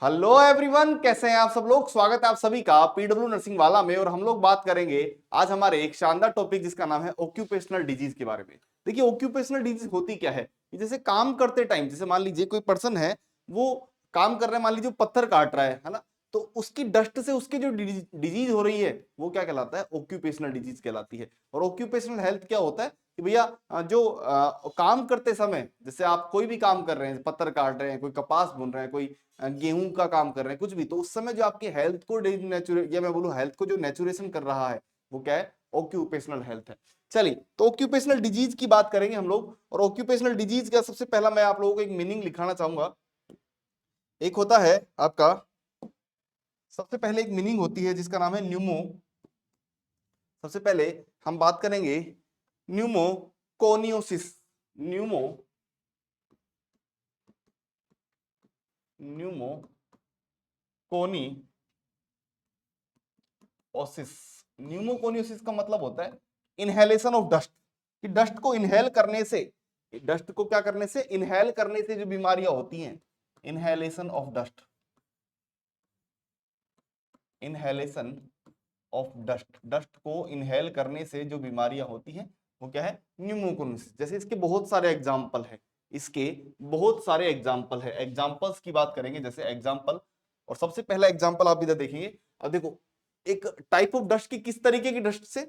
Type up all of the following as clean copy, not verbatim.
Hello everyone, कैसे हैं आप सब लोग। स्वागत है आप सभी का पीडब्ल्यू नर्सिंग वाला में। और हम लोग बात करेंगे आज हमारे एक शानदार टॉपिक जिसका नाम है ऑक्यूपेशनल डिजीज के बारे में। देखिए ऑक्यूपेशनल डिजीज होती क्या है कि जैसे काम करते टाइम, जैसे मान लीजिए कोई पर्सन है, वो काम कर रहा है, मान लीजिए पत्थर काट रहा है ना, तो उसकी डस्ट से उसकी जो डिजीज हो रही है वो क्या कहलाता है, ऑक्यूपेशनल डिजीज कहलाती है। और ऑक्यूपेशनल हेल्थ क्या होता है कि भैया जो काम करते समय, जैसे आप कोई भी काम कर रहे हैं, पत्थर काट रहे हैं, कोई कपास बुन रहे हैं, कोई गेहूं का काम कर रहे हैं, कुछ भी, तो उस समय जो आपकी हेल्थ को या मैं बोलूं हेल्थ को जो नेचुरेशन कर रहा है वो क्या है, ऑक्यूपेशनल हेल्थ है। चलिए, तो ऑक्यूपेशनल डिजीज की बात करेंगे हम लोग। और ऑक्यूपेशनल डिजीज का सबसे पहला मैं आप लोगों को एक मीनिंग लिखाना चाहूंगा। एक होता है आपका, सबसे पहले एक मीनिंग होती है जिसका नाम है न्यूमो। सबसे पहले हम बात करेंगे न्यूमोकोनियोसिस। Numa pneumoconiosis. न्यूमोकोनियोसिस का मतलब होता है इनहेलेशन ऑफ डस्ट, कि डस्ट को इनहेल करने से, डस्ट को क्या करने से, इनहेल करने से जो बीमारियां होती हैं, inhalation of dust, inhalation of dust, dust को इनहेल करने से जो बीमारियां होती हैं वो क्या है, न्यूमोकोनियोसिस। जैसे इसके बहुत सारे एग्जाम्पल है, इसके बहुत सारे एग्जाम्पल है। एग्जाम्पल्स की बात करेंगे, जैसे एग्जाम्पल, और सबसे पहला एग्जाम्पल आप इधर देखेंगे। अब देखो, एक टाइप ऑफ डस्ट की, किस तरीके की डस्ट से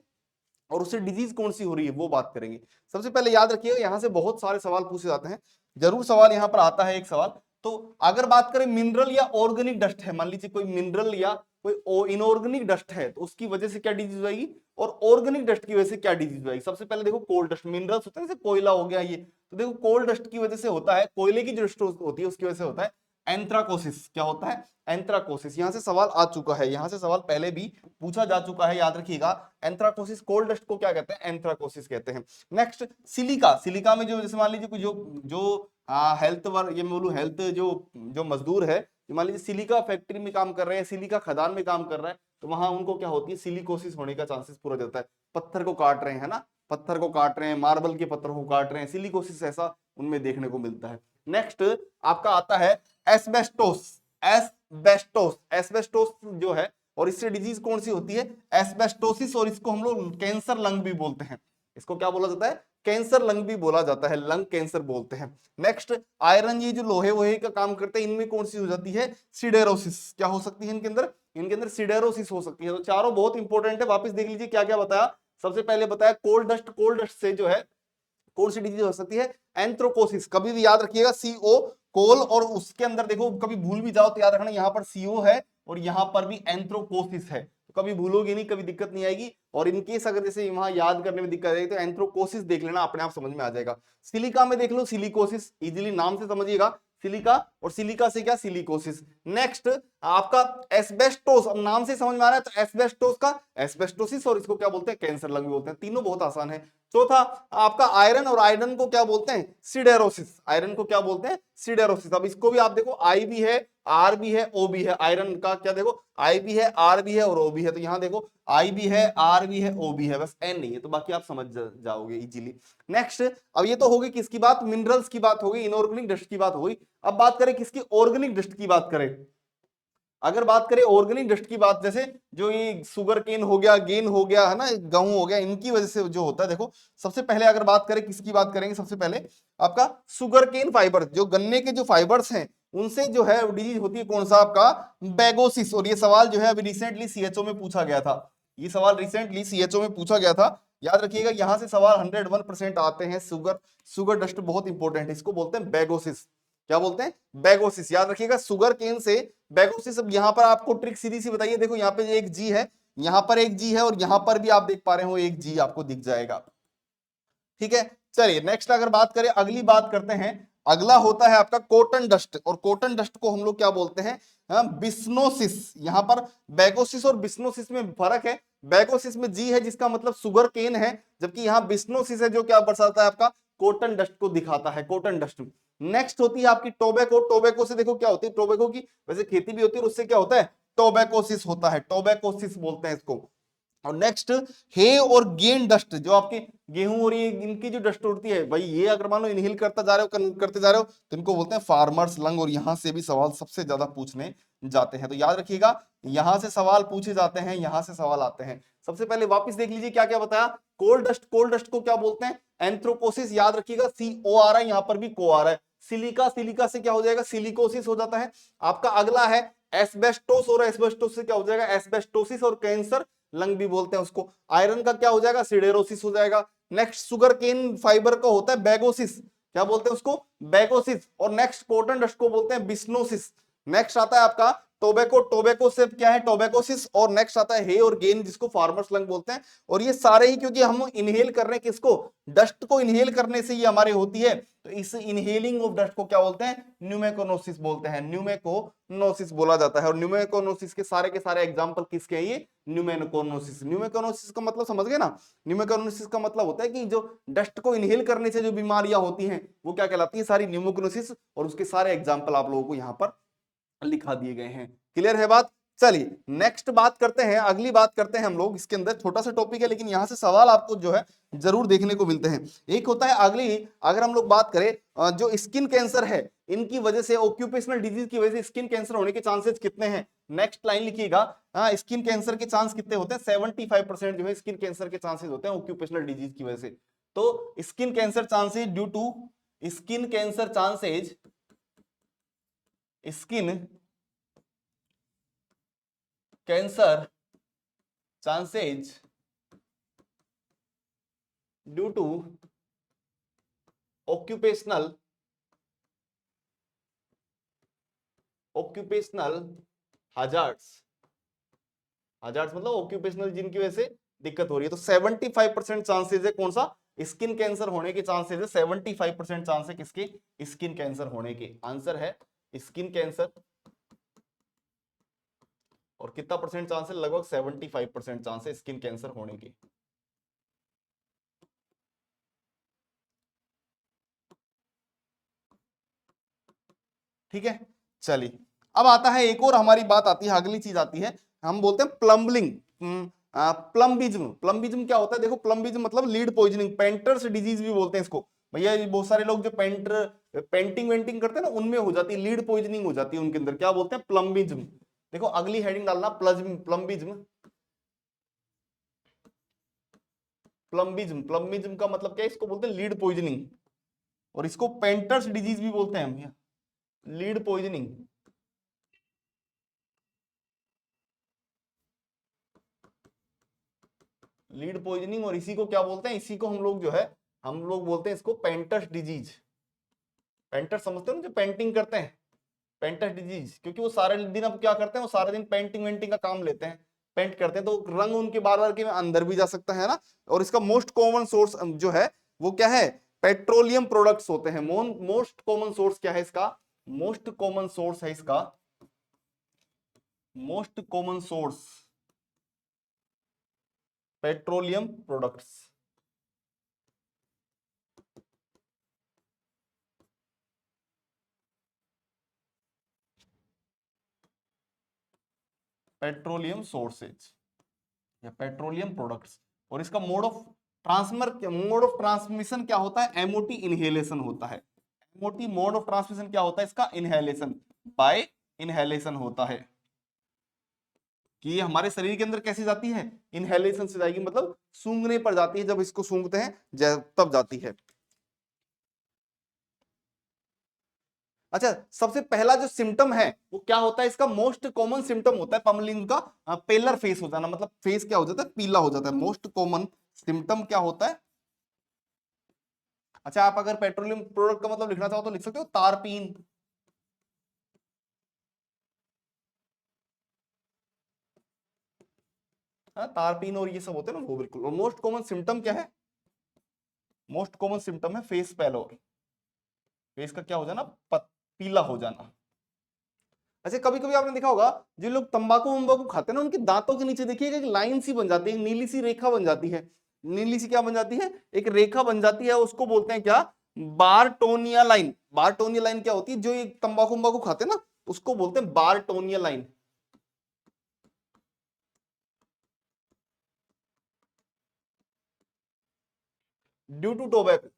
और उससे डिजीज कौन सी हो रही है वो बात करेंगे। सबसे पहले याद रखिएगा, यहां से बहुत सारे सवाल पूछे जाते हैं, जरूर सवाल यहां पर आता है एक सवाल। तो अगर बात करें मिनरल या ऑर्गेनिक डस्ट है, मान लीजिए कोई मिनरल या कोई इनऑर्गेनिक डस्ट है, तो उसकी वजह से क्या डिजीज आएगी, और ऑर्गेनिक डस्ट की वजह से क्या डिजीज आएगी। सबसे पहले देखो, कोल डस्ट, मिनरल्स होते हैं जैसे कोयला हो गया ये, तो देखो कोल डस्ट की वजह से होता है, कोयले की जो डस्ट होती है उसकी वजह से होता है एंथ्राकोसिस। क्या होता है, एंथ्राकोसिस। यहां से सवाल आ चुका है, यहां से सवाल पहले भी पूछा जा चुका है, याद रखिएगा। एंथ्राकोसिस, कोल्ड डस्ट को क्या कहते हैं, एंथ्राकोसिस कहते हैं। Next, silica. सिलिका में जो, जैसे मान लीजिए जो जो हेल्थ वर्क, ये बोलूं हेल्थ, जो जो मजदूर है, मान लीजिए सिलिका फैक्ट्री में काम कर रहे हैं, सिलिका खदान में काम कर रहा है, तो वहां उनको क्या होती है, सिलिकोसिस होने का चांसेस पूरा जाता है। पत्थर को काट रहे हैं ना, पत्थर को काट रहे हैं, मार्बल के पत्थर को काट रहे हैं, सिलिकोसिस ऐसा उनमें देखने को मिलता है। नेक्स्ट आपका आता है एस्बेस्टोस। एस्बेस्टोस, एस्बेस्टोस जो है, और इससे डिजीज कौन सी होती है, एस्बेस्टोसिस। और इसको हम लोग कैंसर लंग भी बोलते हैं। इसको क्या बोला जाता है, कैंसर लंग भी बोला जाता है, लंग कैंसर बोलते हैं। नेक्स्ट, आयरन, ये जो लोहे वोहे का काम करते हैं, इनमें कौन सी हो जाती है, सिडेरोसिस। क्या हो सकती है इनके अंदर, इनके अंदर सिडेरोसिस हो सकती है। तो चारों बहुत इंपॉर्टेंट है, वापस देख लीजिए क्या क्या बताया। सबसे पहले बताया कोल्ड डस्ट, कोल्ड डस्ट से जो है कौन सी डिजीज हो सकती है, एंथ्रोकोसिस। कभी भी याद रखिएगा, सीओ कोल, और उसके अंदर देखो कभी भूल भी जाओ तो याद रखना यहाँ पर सीओ है और यहाँ पर भी एंथ्रोकोसिस है, तो कभी भूलोगे नहीं, कभी दिक्कत नहीं आएगी। और इनकेस अगर जैसे वहां याद करने में दिक्कत आएगी तो एंथ्रोकोसिस देख लेना, अपने आप समझ में आ जाएगा। सिलिका में देख लो सिलिकोसिस, इजीली नाम से समझिएगा, सिलिका, और सिलिका से क्या, सिलिकोसिस। नेक्स्ट आपका एस्बेस्टोस, अब नाम से समझ में आ रहा है, तो एस्बेस्टोस का एस्बेस्टोसिस, और इसको क्या बोलते हैं, कैंसर लंग बोलते हैं। तीनों बहुत आसान है। चौथा आपका आयरन, और आयरन को क्या बोलते हैं, सिडेरोसिस। आयरन को क्या बोलते हैं, सिडेरोसिस। अब इसको भी आप देखो, आई भी है, आर भी है, ओ भी है। आयरन का क्या देखो, आई भी है, आर भी है और ओ भी है। तो यहां देखो आई भी है, आर भी है, ओ भी है, बस एन नहीं है, तो बाकी आप समझ जाओगे इजीली। नेक्स्ट, अब ये तो होगी किसकी बात, मिनरल्स की बात होगी, इनऑर्गेनिक डस्ट की बात होगी। अब बात करें किसकी, ऑर्गेनिक डस्ट की बात करें। अगर बात करें ऑर्गेनिक डस्ट की बात, जैसे जो ये शुगर केन हो गया, गेन हो गया है ना, गेहूं हो गया, इनकी वजह से जो होता है, देखो सबसे पहले अगर बात करें किसकी बात करेंगे, सबसे पहले आपका शुगर केन फाइबर, जो गन्ने के जो फाइबर्स हैं उनसे जो है डिजीज होती है, कौन सा आपका, बैगोसिस। और ये सवाल जो है अभी रिसेंटली सीएचओ में पूछा गया था, ये सवाल रिसेंटली सीएचओ में पूछा गया था। याद रखिएगा, यहां से सवाल 101% आते हैं। शुगर, शुगर डस्ट बहुत इंपॉर्टेंट है, इसको बोलते हैं बैगोसिस। क्या बोलते हैं, बैगोसिस। याद रखिएगा, शुगर केन से बैगोसिस। अब यहां पर आपको ट्रिक सीधी सी बताइए, देखो यहाँ पे एक जी है, यहां पर एक जी है, और यहां पर भी आप देख पा रहे हो एक जी आपको दिख जाएगा। ठीक है, चलिए नेक्स्ट अगर बात करें, अगली बात करते हैं। अगला होता है आपका कॉटन डस्ट, और कॉटन डस्ट को हम लोग क्या बोलते हैं, बिस्नोसिस। यहां पर बैगोसिस और बिस्नोसिस में फर्क है। बैगोसिस में जी है जिसका मतलब शुगर केन है, जबकि यहाँ बिस्नोसिस है जो क्या बरसाता है, आपका कॉटन डस्ट को दिखाता है, कॉटन डस्ट। नेक्स्ट होती है आपकी टोबैको। टोबैको से देखो क्या होती है, टोबैको की वैसे खेती भी होती है और उससे क्या होता है, टोबैकोसिस होता है, टोबैकोसिस बोलते हैं इसको। और नेक्स्ट हे और गेन डस्ट, जो आपके गेहूं और ये इनकी जो डस्ट उड़ती है भाई, ये अगर मान लो इनहेल करता जा रहे हो करते जा रहे हो तो इनको बोलते हैं फार्मर्स लंग, और यहां से भी सवाल सबसे ज्यादा पूछने जाते हैं, तो याद रखिएगा यहां से सवाल पूछे जाते हैं, यहां से सवाल आते हैं। सबसे पहले वापस देख लीजिए क्या क्या बताया। कोल डस्ट को क्या बोलते हैं? एंथ्रोपोसिस, याद रखिएगा CO आ रहा है, यहां पर भी को आ रहा है। सिलिका, सिलिका से क्या हो जाएगा? सिलिकोसिस हो जाता है। आपका अगला है एस्बेस्टोस, और एस्बेस्टोस से क्या हो जाएगा? एस्बेस्टोसिस, और कैंसर लंग भी बोलते हैं उसको। आयरन का क्या हो जाएगा? सिडेरोसिस हो जाएगा। नेक्स्ट शुगर केन फाइबर का होता है बैगोसिस, क्या बोलते हैं उसको? बैगोसिस। और नेक्स्ट कॉटन डस्ट को बोलते हैं बिस्नोसिस। नेक्स्ट आता है आपका टोबैको, टोबैको से क्या है? टोबैकोसिस। और नेक्स्ट आता है हे और गेन, जिसको फार्मर्स लंग बोलते हैं। और ये सारे ही क्योंकि हम इनहेल कर रहे हैं किसको? डस्ट को इनहेल करने से ये हमारे होती है, तो इस इनहेलिंग ऑफ डस्ट को क्या बोलते हैं? न्यूमेकोनोसिस बोलते हैं, न्यूमेकोनोसिस बोला जाता है। और न्यूमेकोनोसिस के सारे एग्जांपल किसके हैं? ये न्यूमेकोनोसिस। न्यूमेकोनोसिस का मतलब समझ गए ना? न्यूमेकोनोसिस का मतलब होता है कि जो डस्ट को इनहेल करने से जो बीमारियां होती हैं वो क्या कहलाती है? सारी न्यूमेकोनोसिस। और उसके सारे एग्जांपल आप लोगों को यहाँ पर लिखा दिए गए हैं। क्लियर है बात? चलिए नेक्स्ट बात करते हैं, अगली बात करते हैं हम लोग। इसके अंदर छोटा सा टॉपिक है, लेकिन यहां से सवाल आपको जो है जरूर देखने को मिलते हैं। एक होता है अगली, अगर हम लोग बात करें जो स्किन कैंसर है, इनकी वजह से, ऑक्यूपेशनल डिजीज की वजह से स्किन कैंसर होने के चांसेस कितने हैं? नेक्स्ट लाइन लिखिएगा। स्किन कैंसर के चांस कितने होते हैं? 75% जो है स्किन कैंसर के चांसेस होते हैं ऑक्यूपेशनल डिजीज की वजह से। तो skin cancer chances due to skin cancer chances, skin cancer chances due to occupational hazards, hazards मतलब ऑक्यूपेशनल जिनकी वजह से दिक्कत हो रही है। तो 75% चांसेस है कौन सा? स्किन कैंसर होने के चांसेस है। 75% चांस है किसके? स्किन कैंसर होने के। आंसर है स्किन कैंसर। और कितना परसेंट चांस है? लगभग 75% चांस है स्किन कैंसर होने के। ठीक है, चलिए अब आता है एक और हमारी बात आती है, अगली चीज आती है, हम बोलते हैं प्लम्बलिंग। प्लम्बिज्म। प्लम्बिज्म क्या होता है? देखो प्लम्बिज्म मतलब लीड पॉइजनिंग, पेंटर्स डिजीज भी बोलते हैं इसको। भैया ये बहुत सारे लोग जो पेंटिंग वेंटिंग करते हैं ना, उनमें हो जाती है लीड पॉइजनिंग, हो जाती है उनके अंदर। क्या बोलते हैं? प्लम्बिज्म। देखो अगली हेडिंग डालना, प्लम्बिज्म। प्लम्बिज्म, प्लम्बिज्म का मतलब क्या है? इसको बोलते हैं लीड पॉइजनिंग, और इसको पेंटर्स डिजीज भी बोलते हैं हम। Lead poisoning, lead poisoning. और इसी को क्या बोलते हैं? इसी को हम लोग जो है, हम लोग बोलते हैं इसको पेंटर्स डिजीज। पेंटर समझते हो ना, जो पेंटिंग करते हैं, पेंटर्स डिजीज। क्योंकि वो सारे दिन अब क्या करते हैं? वो सारे दिन पेंटिंग वेंटिंग का काम लेते हैं, पेंट करते हैं, तो रंग उनके बार बार के अंदर भी जा सकता है ना। और इसका मोस्ट कॉमन सोर्स जो है वो क्या है? पेट्रोलियम प्रोडक्ट्स होते हैं। मोस्ट कॉमन सोर्स क्या है इसका? मोस्ट कॉमन सोर्स है इसका, most common source petroleum products. Petroleum sources या पेट्रोलियम प्रोडक्ट्स। और इसका मोड ऑफ ट्रांसमिशन क्या होता है? एमओटी इनहेलेशन होता है। एमओटी मोड ऑफ ट्रांसमिशन क्या होता है इसका? इनहेलेशन, बाय इनहेलेशन होता है। कि ये हमारे शरीर के अंदर कैसे जाती है? इनहेलेशन से जाएगी, मतलब सूंघने पर जाती है, जब इसको सूंघते हैं तब जाती है। अच्छा, सबसे पहला जो सिम्टम है वो क्या होता है इसका? मोस्ट कॉमन सिम्टम होता है पमलिंग का पेलर फेस हो जाना, मतलब फेस क्या हो जाता है? पीला हो जाता है। मोस्ट कॉमन सिम्टम क्या होता है? अच्छा, आप अगर पेट्रोलियम प्रोडक्ट का मतलब लिखना चाहो तो लिख सकते हो तारपीन। हाँ, तारपीन और ये सब होते हैं ना, वो बिल्कुल। और मोस्ट कॉमन सिम्टम क्या है? मोस्ट कॉमन सिम्टम है फेस पैलोर, फेस का क्या हो जाना? पीला हो जाना। अच्छा, कभी कभी आपने देखा होगा जो लोग तंबाकू वंबाकू खाते हैं ना, उनके दांतों के नीचे देखिएगा एक लाइन सी बन जाती है, नीली सी रेखा बन जाती है। नीली सी क्या बन जाती है? एक रेखा बन जाती है, उसको बोलते हैं क्या? बारटोनिया लाइन। बारटोनिया लाइन क्या होती है? जो ये तंबाकू वंबाकू खाते हैं ना, उसको बोलते हैं Burtonian line. Due to tobacco.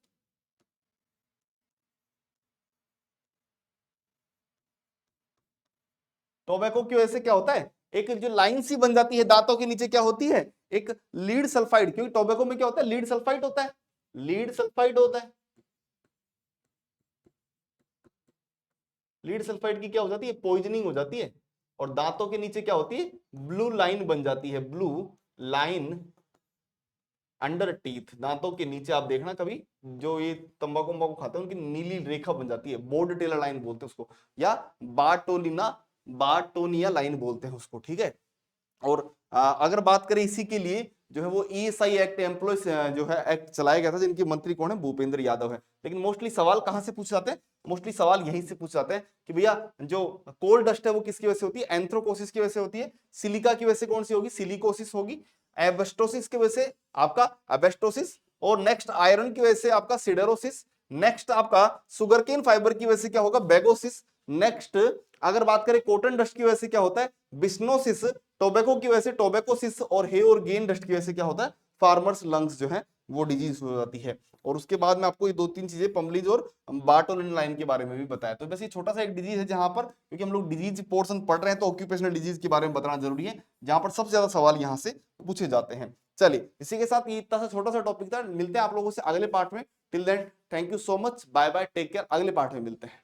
Tobacco की वजह से क्या होता है, एक जो लाइन सी बन जाती है दांतों के नीचे, क्या होती है, एक लीड सल्फाइड, क्योंकि टोबैको में क्या होता है, लीड सल्फाइड होता है, लीड सल्फाइड होता है। लीड सल्फाइड की क्या हो जाती है, पॉइजनिंग हो जाती है, और दांतों के नीचे क्या होती है, ब्लू लाइन बन जाती है, ब्लू लाइन अंडर टीथ। दांतों के नीचे आप देखना कभी जो ये तंबाकू वंबाकू खाते हैं उनकी नीली रेखा बन जाती है, बोर्ड टेलर लाइन बोलते हैं उसको, या बार्टोलिना बार्टोनिया लाइन बोलते हैं उसको, ठीक है। और अगर बात करें इसी के लिए जो है वो ईएसआई एक्ट एम्प्लॉय जो है एक्ट चलाया गया था, जिनके मंत्री कौन है, भूपेंद्र यादव है। लेकिन मोस्टली सवाल कहां से पूछे जाते हैं, मोस्टली सवाल यहीं से पूछे जाते हैं कि भैया जो कोल डस्ट है वो किसकी वजह से होती है, एंथ्रोकोसिस की वजह से होती है, सिलिका की वजह से कौन सी होगी, सिलिकोसिस होगी, एबेस्टोसिस की वजह से आपका एबेस्टोसिस, और नेक्स्ट आयरन की वजह से आपका सिडेरोसिस, नेक्स्ट आपका सुगरकेन फाइबर की वजह से क्या होगा, बेगोसिस, नेक्स्ट अगर बात करें कॉटन डस्ट की वजह से क्या होता है, बिस्नोसिस, टोबैको की वजह से टोबैकोसिस, और हे और गेन डस्ट की वजह से क्या होता है, फार्मर्स लंग्स जो है वो डिजीज हो जाती है। और उसके बाद में आपको ये दो तीन चीजें पम्बलीज और बार्टोलिन लाइन के बारे में भी बताया। तो बस ये छोटा सा एक डिजीज है जहां पर, क्योंकि हम लोग डिजीज पोर्शन पढ़ रहे हैं तो ऑक्यूपेशनल डिजीज के बारे में बताना जरूरी है, जहां पर सबसे ज्यादा सवाल यहां से पूछे जाते हैं। चलिए इसी के साथ ये इतना सा छोटा सा टॉपिक था, मिलते हैं आप लोगों से अगले पार्ट में। Till then thank you so much, bye bye, take care, अगले पार्ट में मिलते हैं।